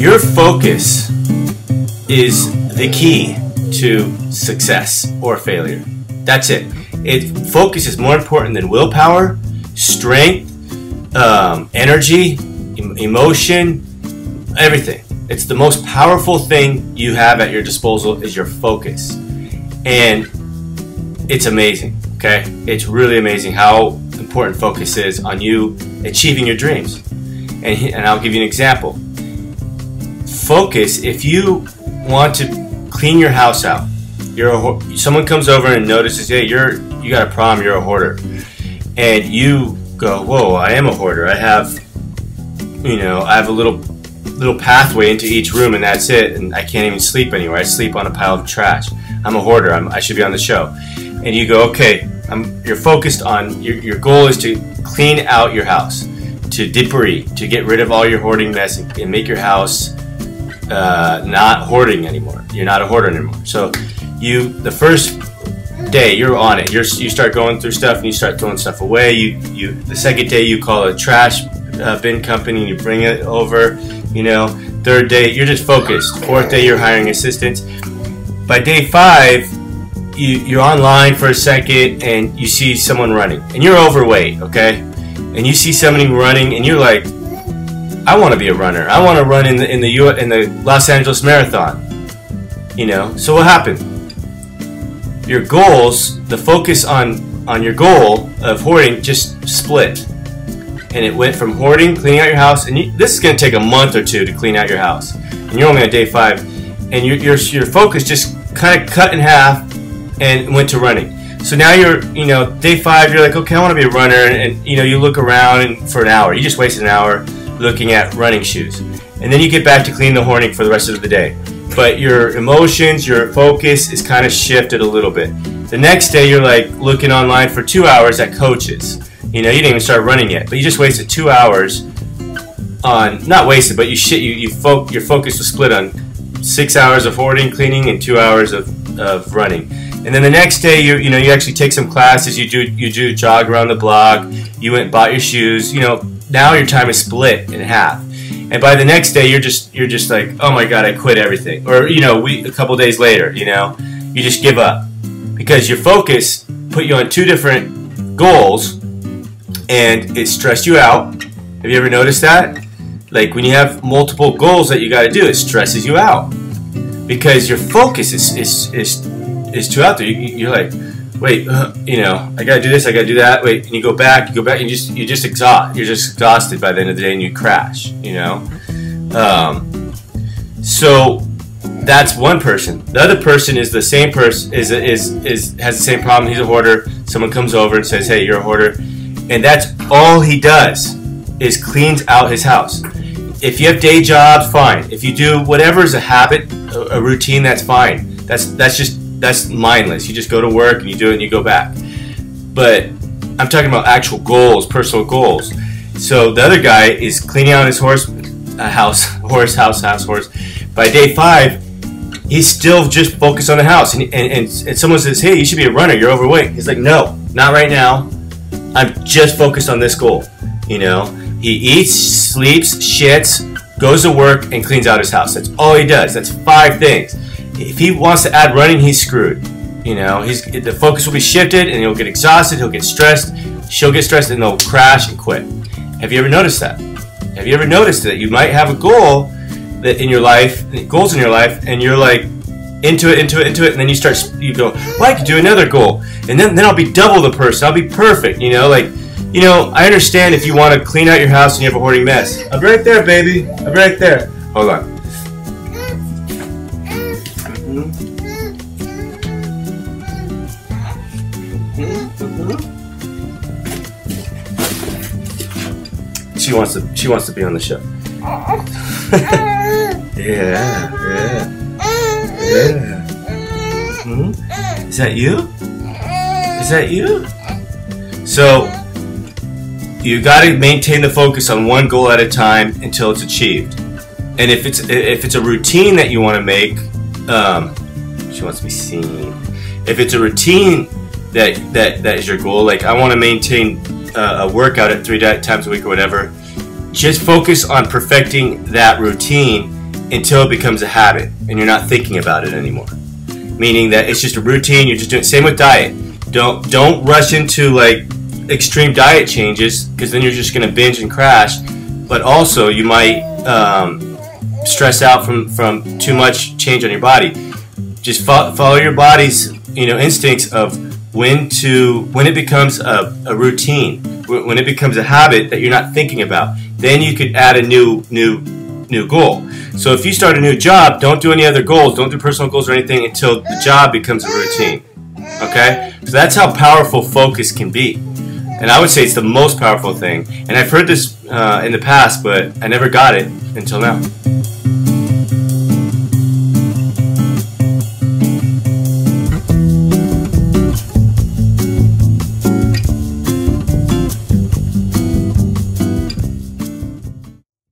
Your focus is the key to success or failure. That's it. Focus is more important than willpower, strength, energy, emotion, everything. It's the most powerful thing you have at your disposal is your focus. And it's amazing, okay? It's really amazing how important focus is on you achieving your dreams. And I'll give you an example. Focus, if you want to clean your house out, someone comes over and notices, hey, you got a problem, you're a hoarder. And you go, whoa, I am a hoarder. I have a little pathway into each room and that's it, and I can't even sleep anywhere. I sleep on a pile of trash. I'm a hoarder. I should be on the show. And you go, okay, you're focused on, your goal is to clean out your house, to debris, to get rid of all your hoarding mess and make your house not hoarding anymore. You're not a hoarder anymore. So the first day you're on it, you start going through stuff and you start throwing stuff away. The second day you call a trash bin company and you bring it over. Third day you're just focused. Fourth day you're hiring assistants. By day 5 you're online for a second and you see someone running and you're overweight, okay? And you see somebody running and you're like, I want to be a runner. I want to run in the Los Angeles Marathon. So what happened? Your goals, the focus on your goal of hoarding just split. And it went from hoarding, cleaning out your house, and this is going to take a month or two to clean out your house. And you're only on day 5. And your focus just kind of cut in half and went to running. So now you're, day 5, you're like, okay, I want to be a runner. And you look around for an hour. You just wasted an hour looking at running shoes. And then you get back to clean the hoarding for the rest of the day. But your emotions, your focus is kind of shifted a little bit. The next day you're like looking online for 2 hours at coaches. You didn't even start running yet, but you just wasted 2 hours on, not wasted, but your focus was split on 6 hours of hoarding, cleaning, and 2 hours of running. And then the next day you actually take some classes, you do jog around the block, you went and bought your shoes. Now your time is split in half. And by the next day you're just like, oh my god, I quit everything. Or a couple days later, you just give up. Because your focus put you on 2 different goals and it stressed you out. Have you ever noticed that? Like when you have multiple goals that you got to do, it stresses you out. Because your focus is too out there. You're like, wait, I gotta do this, I gotta do that. Wait, and you go back, and you're just exhausted by the end of the day, and you crash. So that's one person. The other person is the same person, has the same problem. He's a hoarder. Someone comes over and says, hey, you're a hoarder, and that's all he does is cleans out his house. If you have day jobs, fine. If you do whatever is a habit, a routine, that's fine. That's mindless. You just go to work and you do it and you go back. But I'm talking about actual goals, personal goals. So the other guy is cleaning out his horse. By day 5, he's still just focused on the house. And someone says, hey, you should be a runner. You're overweight. He's like, no, not right now. I'm just focused on this goal. He eats, sleeps, shits, goes to work, and cleans out his house. That's all he does. That's 5 things. If he wants to add running, he's screwed. The focus will be shifted, and he'll get exhausted. He'll get stressed. She'll get stressed, and they'll crash and quit. Have you ever noticed that? Have you ever noticed that you might have a goal in your life, and you're like into it, and then you go, well, I could do another goal, and then I'll be double the person. I'll be perfect. I understand if you want to clean out your house and you have a hoarding mess. I'm right there, baby. I'm right there. Hold on. She wants to be on the show. Yeah. Is that you? Is that you? So you got to maintain the focus on one goal at a time until it's achieved. And if it's a routine that you want to make, she wants to be seen. If it's a routine that is your goal, like I want to maintain a workout at 3 times a week or whatever, just focus on perfecting that routine until it becomes a habit and you're not thinking about it anymore. Meaning that it's just a routine, you're just doing, same with diet. Don't rush into like extreme diet changes, because then you're just going to binge and crash. But also you might stress out from too much change on your body. Just follow your body's instincts of when it becomes a routine, when it becomes a habit that you're not thinking about. Then you could add a new goal. So if you start a new job, don't do any other goals, don't do personal goals or anything until the job becomes a routine. Okay? So that's how powerful focus can be. And I would say it's the most powerful thing. And I've heard this in the past, but I never got it until now.